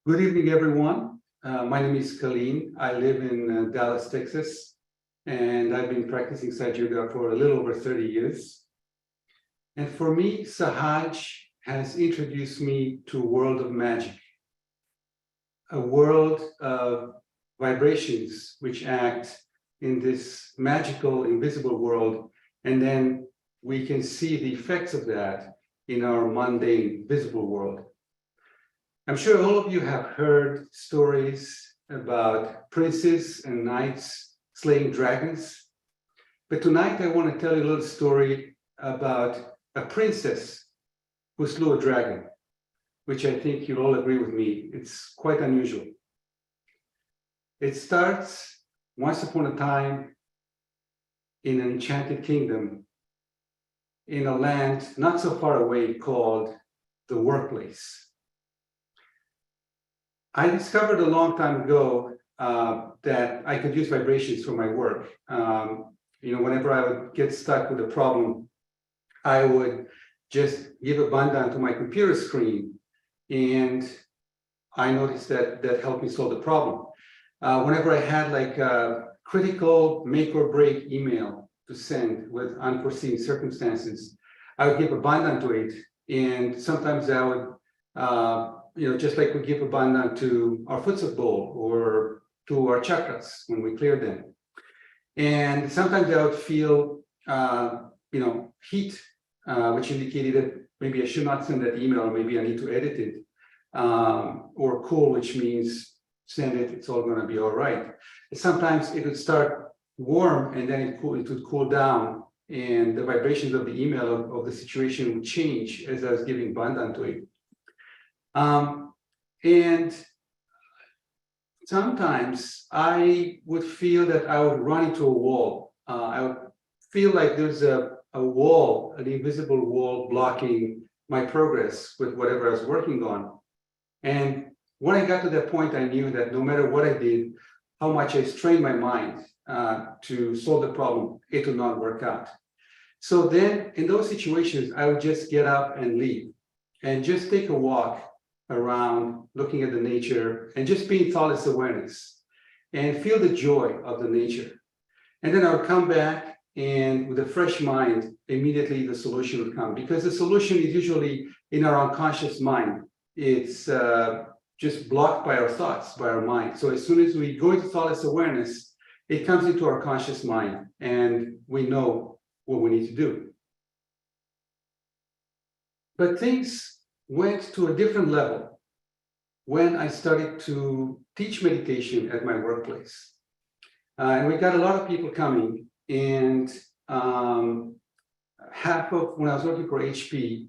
Good evening, everyone. My name is Calin. I live in Dallas, Texas, and I've been practicing Sahaja Yoga for a little over 30 years. And for me, Sahaj has introduced me to a world of magic, a world of vibrations which act in this magical, invisible world, and then we can see the effects of that in our mundane, visible world. I'm sure all of you have heard stories about princes and knights slaying dragons. But tonight I want to tell you a little story about a princess who slew a dragon, which I think you'll all agree with me, it's quite unusual. It starts once upon a time in an enchanted kingdom in a land not so far away called the workplace. I discovered a long time ago that I could use vibrations for my work. Whenever I would get stuck with a problem, I would just give a band to my computer screen, and I noticed that helped me solve the problem. whenever I had like a critical make or break email to send with unforeseen circumstances, I would give abundance to it. And sometimes I would, just like we give abundance to our Footsoak bowl or to our chakras when we clear them. And sometimes I would feel, heat, which indicated that maybe I should not send that email, or maybe I need to edit it. Or cool, which means send it, it's all going to be all right. Sometimes it would start warm and then it would cool down, and the vibrations of the email of the situation would change as I was giving abundance to it. And sometimes I would feel that I would run into a wall. I would feel like there's a wall, an invisible wall blocking my progress with whatever I was working on. And when I got to that point, I knew that no matter what I did, how much I strained my mind to solve the problem, it would not work out. So then in those situations, I would just get up and leave and just take a walk around, looking at the nature and just being thoughtless awareness and feel the joy of the nature. And then I would come back, and with a fresh mind, immediately the solution would come, because the solution is usually in our unconscious mind. It's just blocked by our thoughts, by our mind. So as soon as we go into thoughtless awareness, it comes into our conscious mind and we know what we need to do. But things went to a different level when I started to teach meditation at my workplace. And we got a lot of people coming, and half of, when I was working for HP,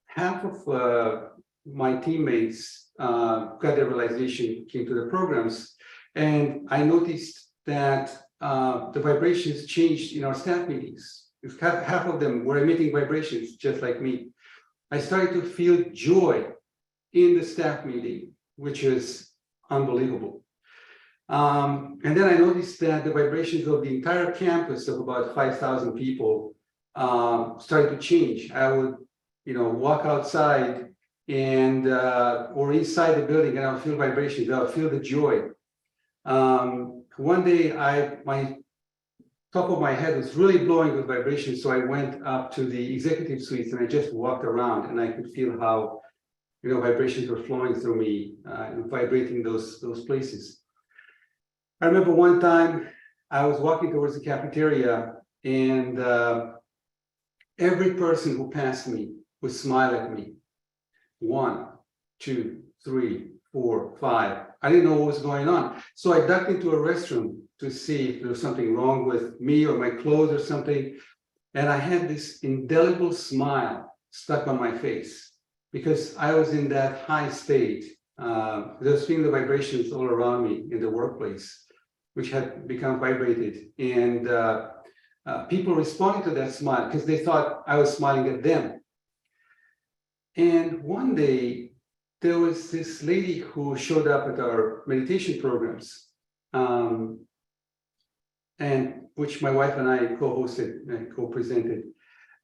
half of my teammates got their realization, came to the programs, and I noticed that the vibrations changed in our staff meetings. Half of them were emitting vibrations just like me. I started to feel joy in the staff meeting, which is unbelievable. And then I noticed that the vibrations of the entire campus of about 5,000 people started to change. I would, walk outside and or inside the building, and I would feel vibrations. I would feel the joy. One day, my top of my head was really blowing with vibrations, so I went up to the executive suites and I just walked around, and I could feel how, vibrations were flowing through me and vibrating those places. I remember one time I was walking towards the cafeteria, and every person who passed me would smile at me. 1, 2, 3, 4, 5. I didn't know what was going on. So I ducked into a restroom to see if there was something wrong with me or my clothes or something. And I had this indelible smile stuck on my face because I was in that high state. I was feeling the vibrations all around me in the workplace, which had become vibrated. And people responded to that smile because they thought I was smiling at them. And one day, there was this lady who showed up at our meditation programs, and which my wife and I co-hosted and co-presented.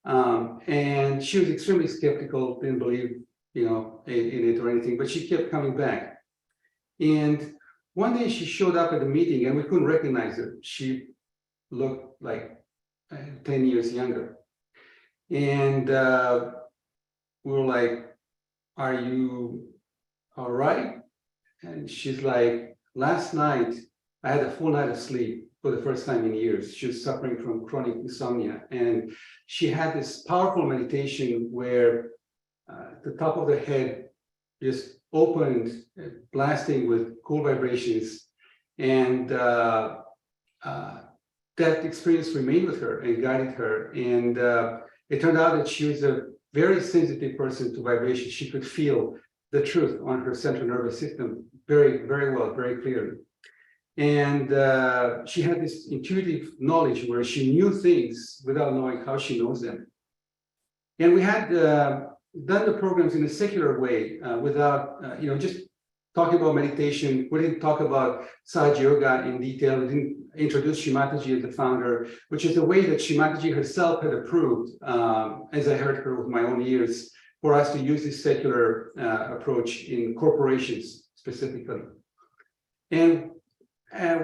And she was extremely skeptical, didn't believe, in it or anything, but she kept coming back. And one day she showed up at the meeting and we couldn't recognize her. She looked like 10 years younger. And we were like, "Are you all right?" And she's like, "Last night, I had a full night of sleep for the first time in years." She was suffering from chronic insomnia. And she had this powerful meditation where the top of the head just opened, blasting with cool vibrations. And that experience remained with her and guided her. And it turned out that she was a very sensitive person to vibration. She could feel the truth on her central nervous system very, very well, very clearly. And she had this intuitive knowledge where she knew things without knowing how she knows them. And we had done the programs in a secular way without, just talking about meditation. We didn't talk about Sahaja Yoga in detail. We didn't introduce Shimataji as the founder, which is a way that Shimataji herself had approved, as I heard her with my own ears, for us to use this secular approach in corporations specifically. And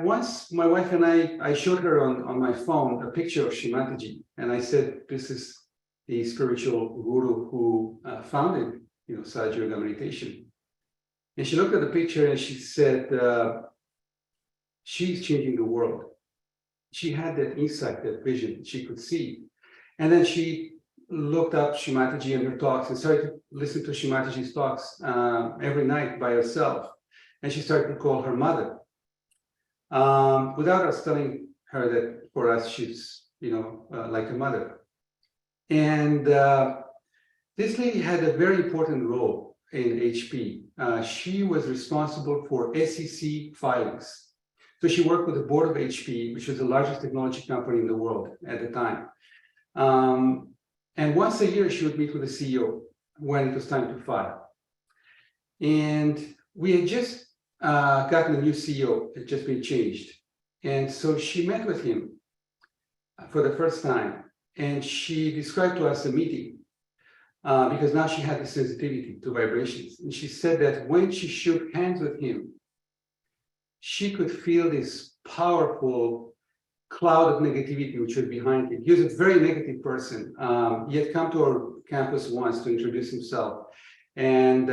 once my wife and I showed her on my phone a picture of Shimataji, and I said, this is the spiritual guru who founded, Sahaja Yoga meditation. And she looked at the picture and she said, she's changing the world. She had that insight, that vision, she could see. And then she looked up Shimataji and her talks and started to listen to Shimataji's talks every night by herself. And she started to call her mother. Without us telling her that for us, she's, like a mother. And this lady had a very important role in HP. She was responsible for SEC filings. So she worked with the board of HP, which was the largest technology company in the world at the time. And once a year, she would meet with the CEO when it was time to file. And we had just gotten a new CEO, it had just been changed. And so she met with him for the first time. And she described to us a meeting because now she had the sensitivity to vibrations. And she said that when she shook hands with him, she could feel this powerful cloud of negativity which was behind him. He was a very negative person. He had come to our campus once to introduce himself. And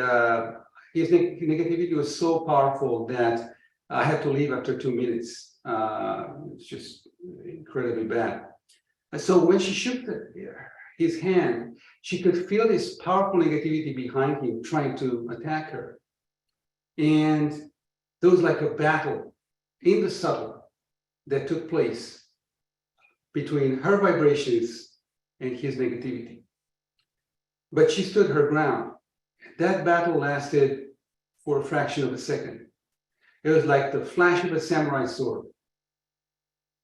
his negativity was so powerful that I had to leave after 2 minutes. It's just incredibly bad. And so when she shook his hand, she could feel this powerful negativity behind him trying to attack her. And there was like a battle in the subtle that took place between her vibrations and his negativity. But she stood her ground. That battle lasted for a fraction of a second. It was like the flash of a samurai sword.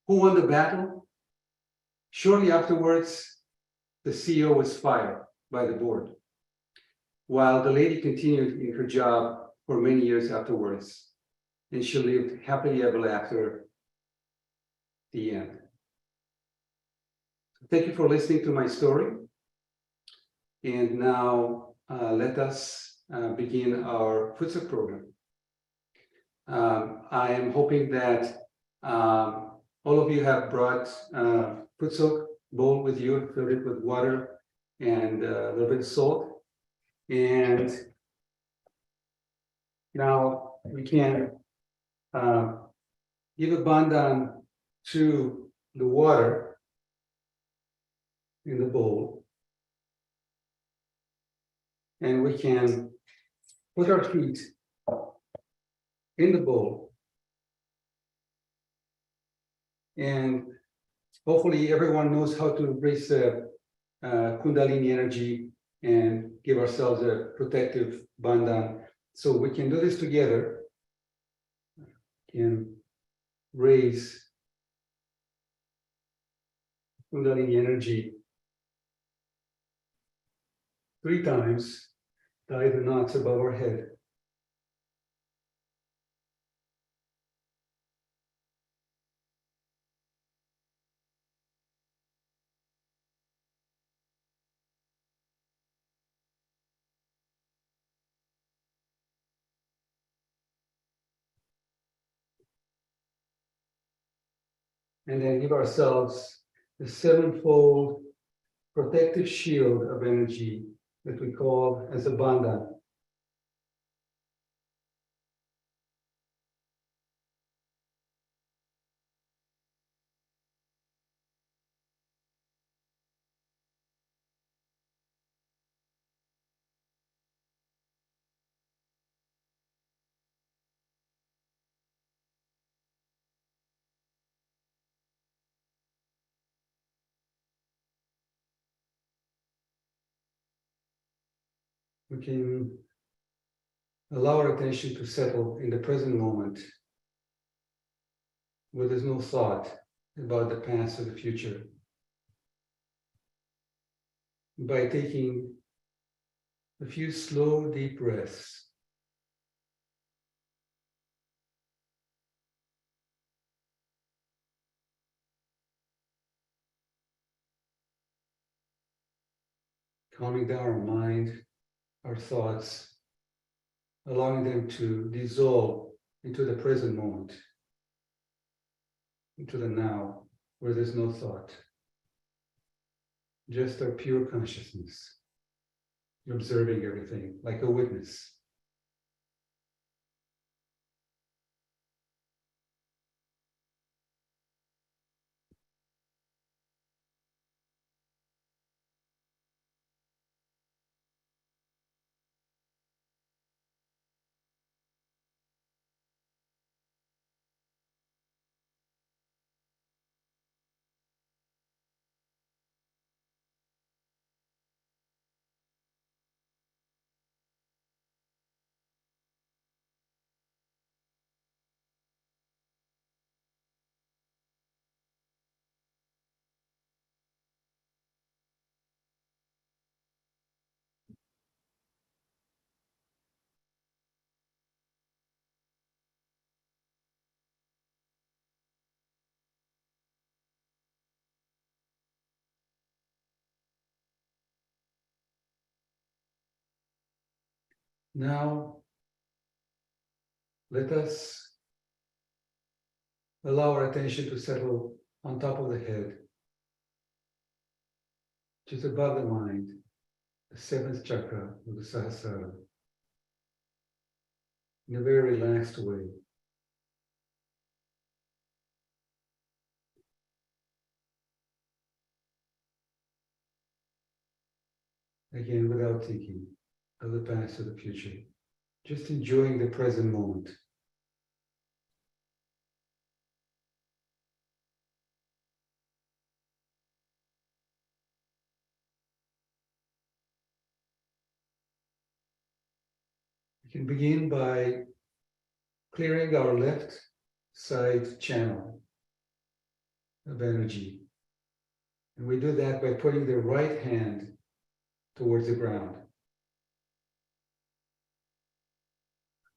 Who won the battle? Shortly afterwards, the CEO was fired by the board, while the lady continued in her job for many years afterwards, and she lived happily ever after the end. Thank you for listening to my story. And now let us begin our Footsoak program. I am hoping that all of you have brought Footsoak bowl with you, filled it with water and a little bit of salt. And now we can give a bandhan to the water in the bowl. And we can put our feet in the bowl. And hopefully everyone knows how to raise Kundalini energy and give ourselves a protective bandhan. So we can do this together. Can raise Kundalini energy 3 times, tie the knots above our head. And then give ourselves the 7-fold protective shield of energy that we call as a bandhan. We can allow our attention to settle in the present moment, where there's no thought about the past or the future. By taking a few slow, deep breaths. Calming down our mind, our thoughts, allowing them to dissolve into the present moment, into the now, where there's no thought, just our pure consciousness, observing everything like a witness. Now, let us allow our attention to settle on top of the head, just above the mind, the seventh chakra of the Sahasrara, in a very relaxed way. Again, without thinking of the past or the future, just enjoying the present moment. We can begin by clearing our left side channel of energy. And we do that by putting the right hand towards the ground.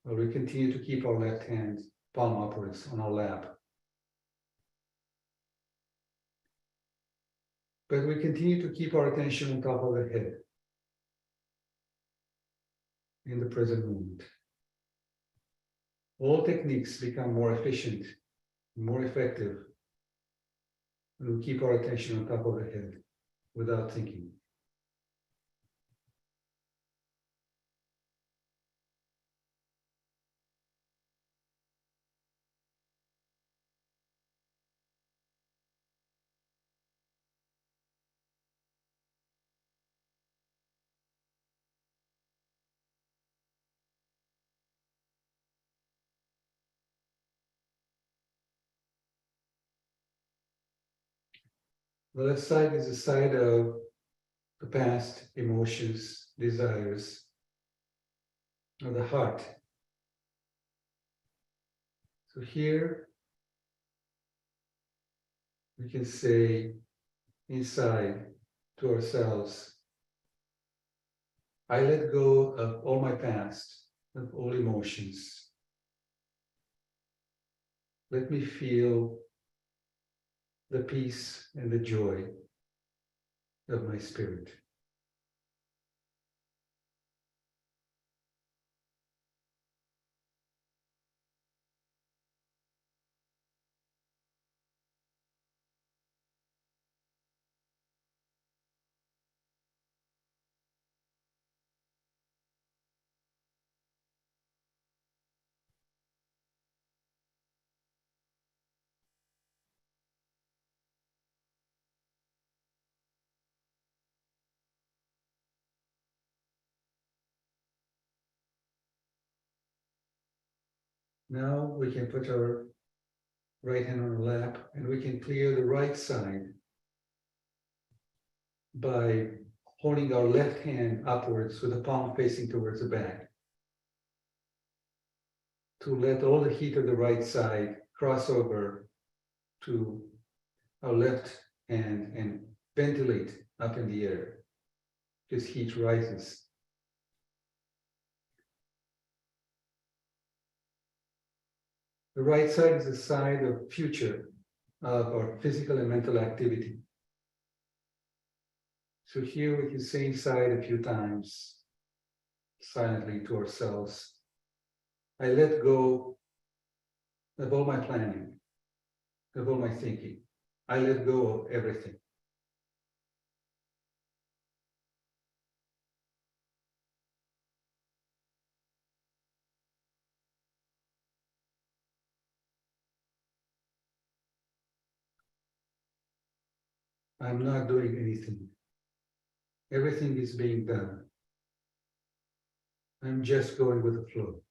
While we continue to keep our left hand palm upwards on our lap. But we continue to keep our attention on top of the head in the present moment. All techniques become more efficient, more effective when we keep our attention on top of the head without thinking. The left side is the side of the past, emotions, desires, of the heart. So here we can say inside to ourselves, I let go of all my past, of all emotions. Let me feel the peace and the joy of my spirit. Now we can put our right hand on our lap and we can clear the right side by holding our left hand upwards with the palm facing towards the back. To let all the heat of the right side cross over to our left hand and ventilate up in the air. This heat rises. The right side is the side of future of our physical and mental activity. So here we can say inside a few times, silently to ourselves, I let go of all my planning, of all my thinking. I let go of everything. I'm not doing anything. Everything is being done. I'm just going with the flow.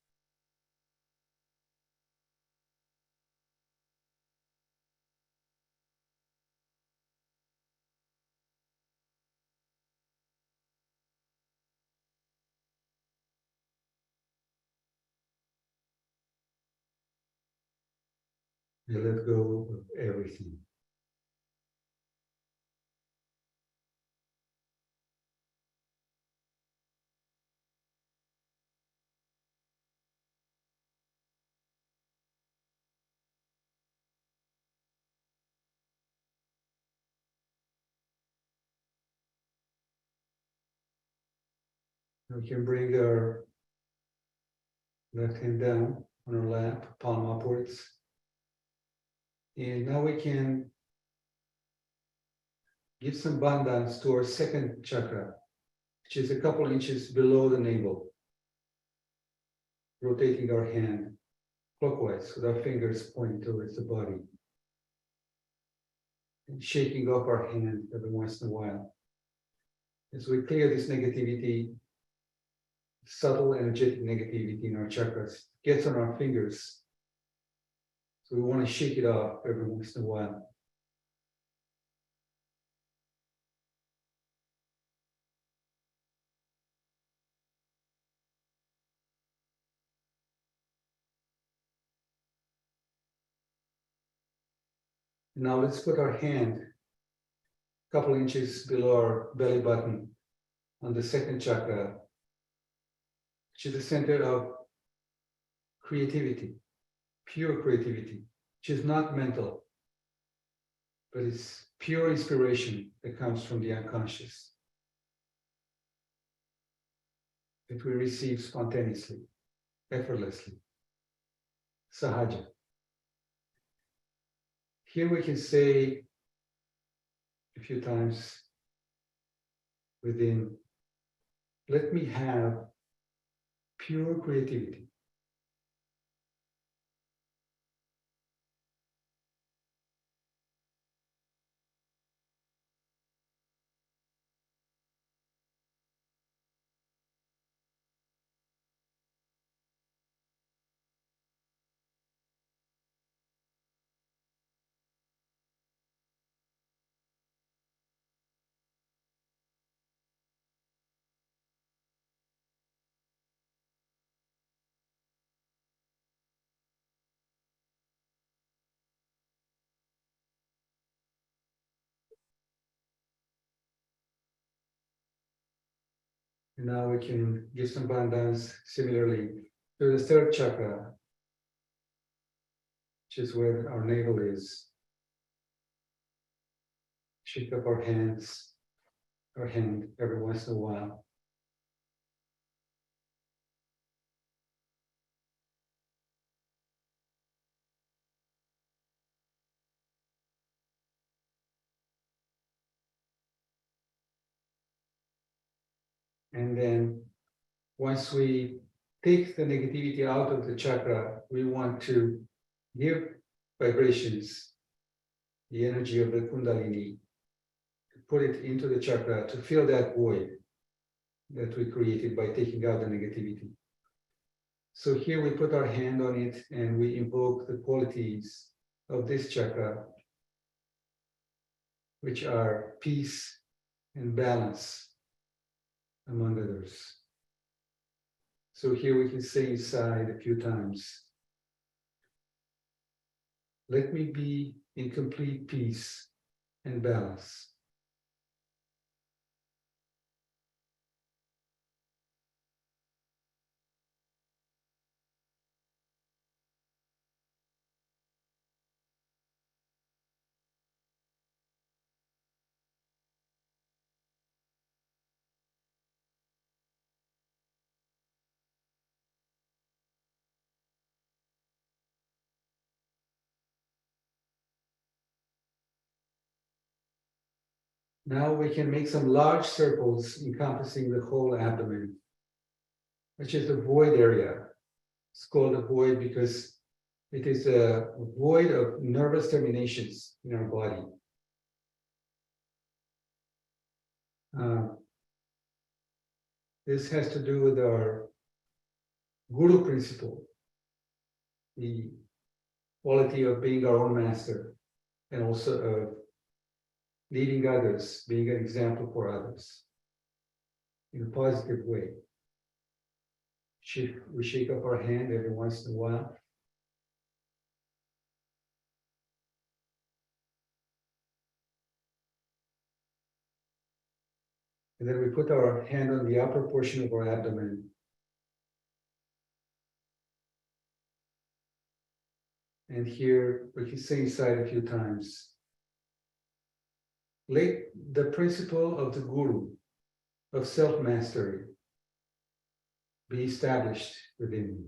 I let go of everything. We can bring our left hand down on our lap, palm upwards. And now we can give some bandhans to our second chakra, which is a couple inches below the navel. Rotating our hand clockwise with our fingers pointing towards the body. And shaking off our hand every once in a while. As we clear this negativity, subtle energetic negativity in our chakras, gets on our fingers. So we want to shake it off every once in a while. Now let's put our hand a couple inches below our belly button on the second chakra, which is the center of creativity, pure creativity, which is not mental, but it's pure inspiration that comes from the unconscious, that we receive spontaneously, effortlessly, Sahaja. Here we can say a few times within, let me have pure creativity. And now we can give some bandhans similarly to the third chakra, which is where our navel is. Shake up our hands, our hand every once in a while. And then once we take the negativity out of the chakra, we want to give vibrations, the energy of the Kundalini, to put it into the chakra to fill that void that we created by taking out the negativity. So here we put our hand on it and we invoke the qualities of this chakra, which are peace and balance, among others. So here we can say inside a few times, let me be in complete peace and balance. Now we can make some large circles encompassing the whole abdomen, which is the void area. It's called a void because it is a void of nervous terminations in our body. This has to do with our Guru principle, the quality of being our own master, and also of leading others, being an example for others in a positive way. We shake up our hand every once in a while. And then we put our hand on the upper portion of our abdomen. And here we can say inside a few times. Let the principle of the Guru, of self-mastery, be established within me.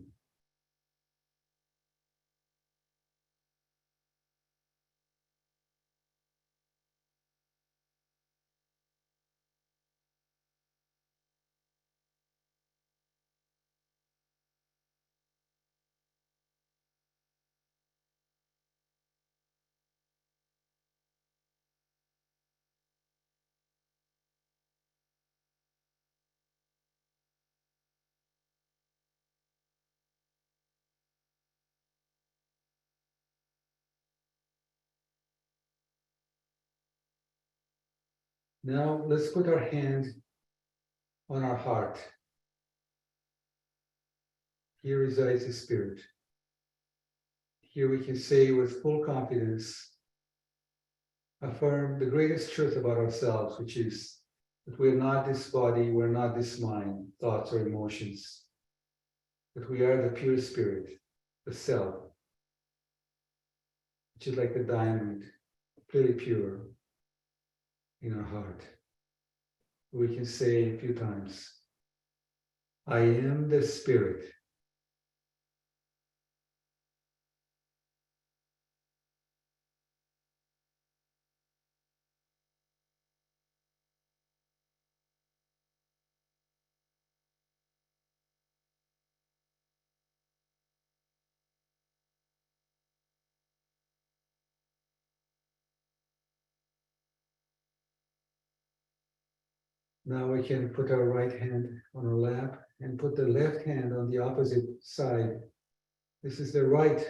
Now let's put our hand on our heart. Here resides the spirit. Here we can say with full confidence, affirm the greatest truth about ourselves, which is that we're not this body, we're not this mind, thoughts or emotions, that we are the pure spirit, the self, which is like a diamond, really pure in our heart. We can say a few times, I am the spirit. Now we can put our right hand on our lap and put the left hand on the opposite side. This is the right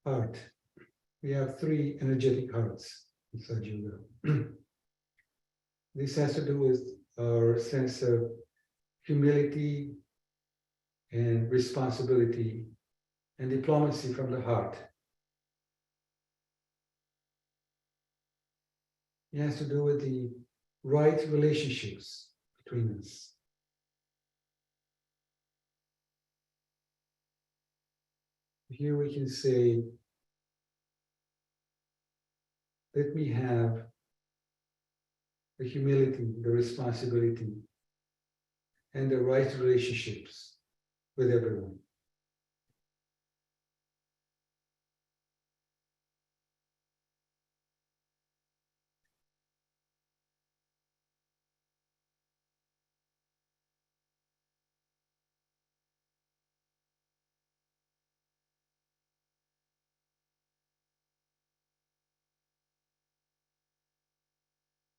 heart. We have 3 energetic hearts in Sahaja Yoga. This has to do with our sense of humility and responsibility and diplomacy from the heart. It has to do with the right relationships between us. Here we can say, let me have the humility, the responsibility, and the right relationships with everyone.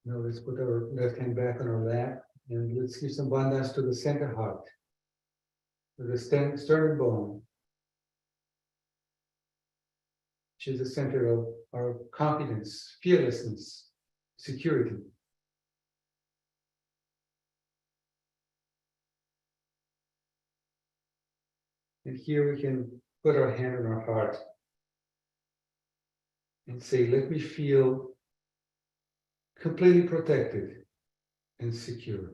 Now let's put our left hand back on our lap and let's give some bandhas to the center heart, to the sternum bone, which is the center of our confidence, fearlessness, security. And here we can put our hand on our heart and say, let me feel completely protected and secure.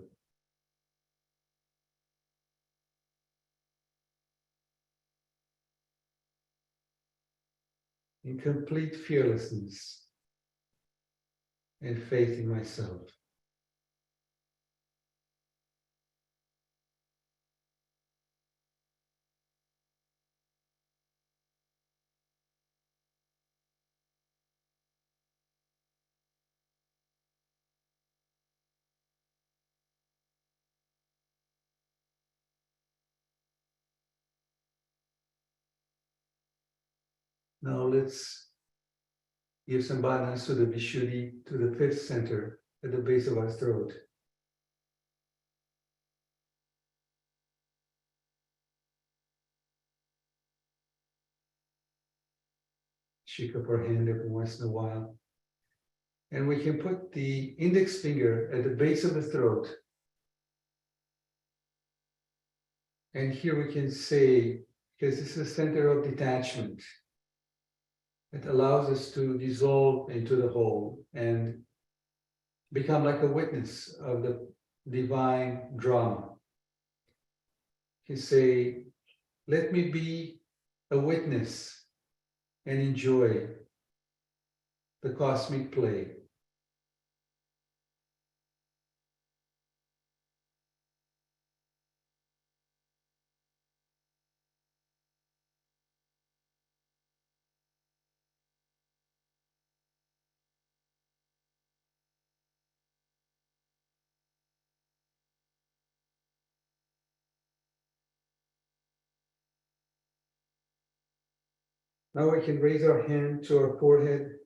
In complete fearlessness and faith in myself. Now let's give some balance to the Vishuddhi, to the fifth center at the base of our throat. Shake up our hand every once in a while. And we can put the index finger at the base of the throat. And here we can say, because this is a center of detachment, it allows us to dissolve into the whole and become like a witness of the divine drama. You say, let me be a witness and enjoy the cosmic play. Now we can raise our hand to our forehead,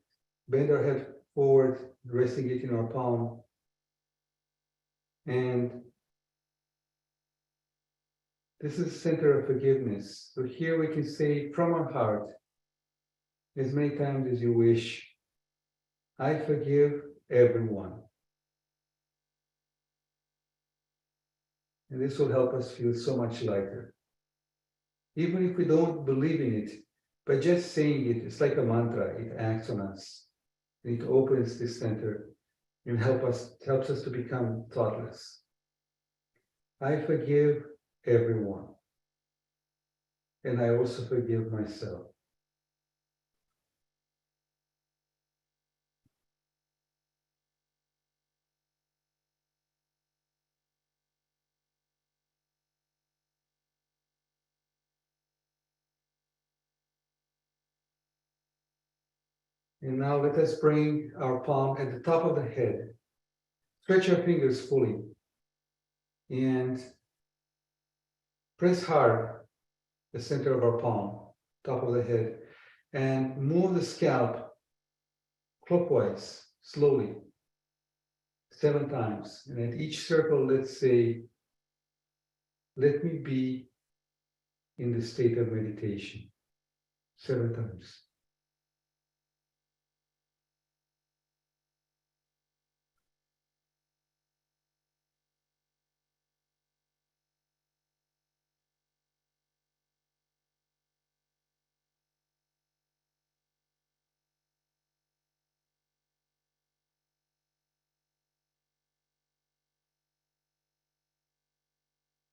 bend our head forward, resting it in our palm. And this is the center of forgiveness. So here we can say from our heart, as many times as you wish, I forgive everyone. And this will help us feel so much lighter. Even if we don't believe in it, but just saying it, it's like a mantra, it acts on us. It opens this center and helps us to become thoughtless. I forgive everyone. And I also forgive myself. And now let us bring our palm at the top of the head. Stretch our fingers fully. And press hard the center of our palm, top of the head, and move the scalp clockwise, slowly, 7 times. And at each circle, let's say, let me be in the state of meditation, 7 times.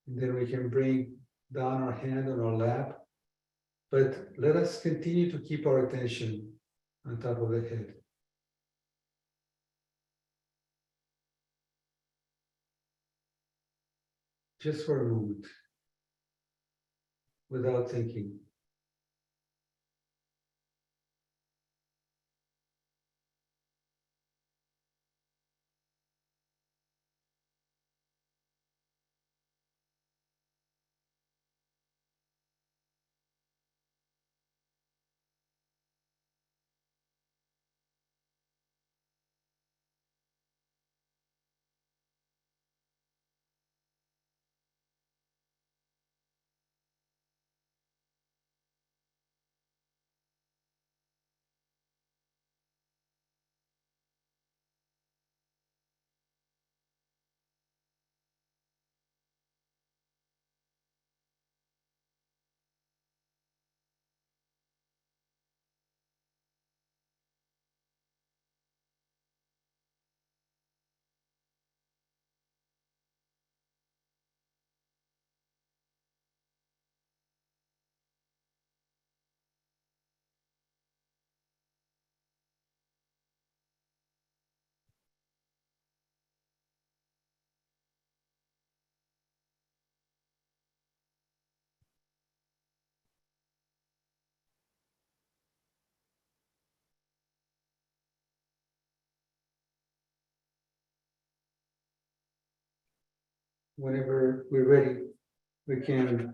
And then we can bring down our hand on our lap, but let us continue to keep our attention on top of the head. Just for a moment, without thinking. Whenever we're ready, we can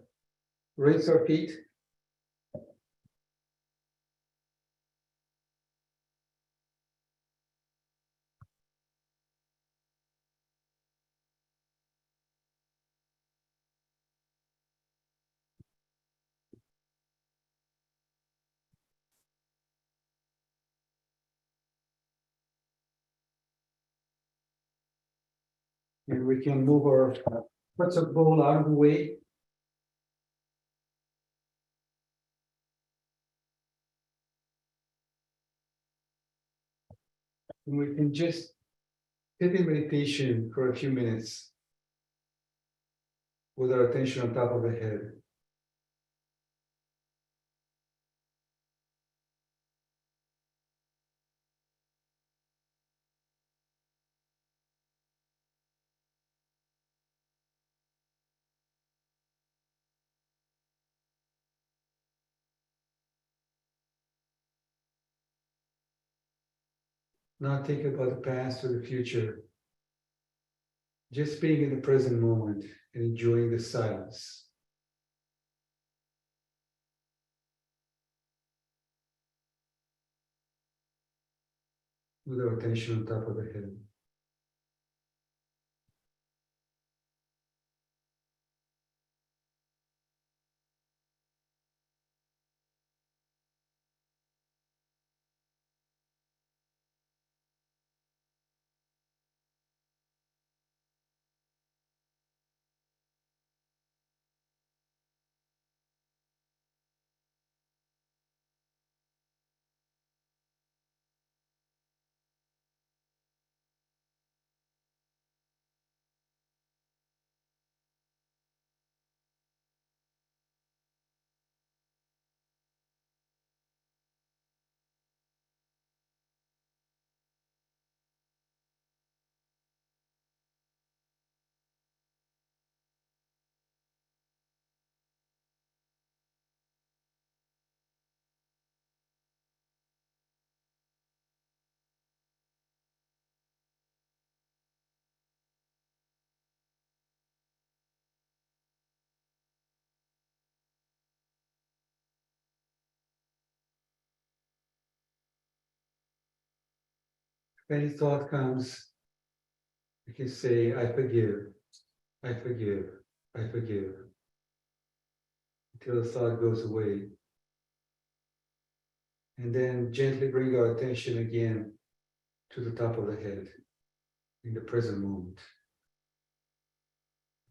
rinse our feet And we can move our Footsoak bowl out of the way. And we can just sit in meditation for a few minutes with our attention on top of the head. Not thinking about the past or the future. Just being in the present moment and enjoying the silence. With our attention on top of the head. If any thought comes, you can say, I forgive, I forgive, I forgive, until the thought goes away. And then gently bring our attention again to the top of the head in the present moment.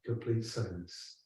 Complete silence.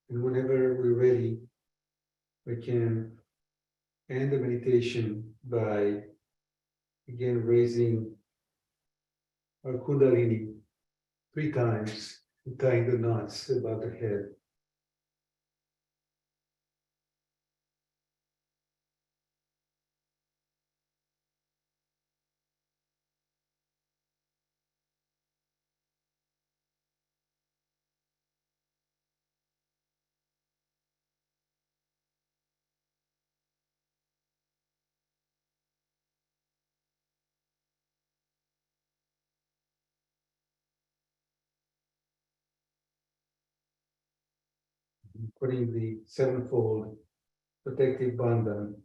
And whenever we're ready, we can end the meditation by again raising our Kundalini 3 times, tying the knots above the head. Putting the sevenfold protective bandhan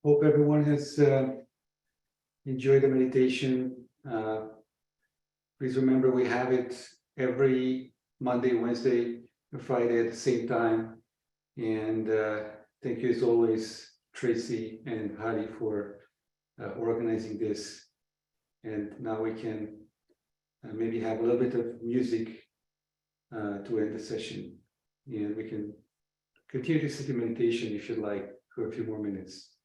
Hope everyone has enjoyed the meditation. Please remember we have it every Monday, Wednesday, and Friday at the same time. And thank you as always, Tracy and Hari, for organizing this. And now we can maybe have a little bit of music to end the session. And we can continue to sit in meditation if you'd like for a few more minutes.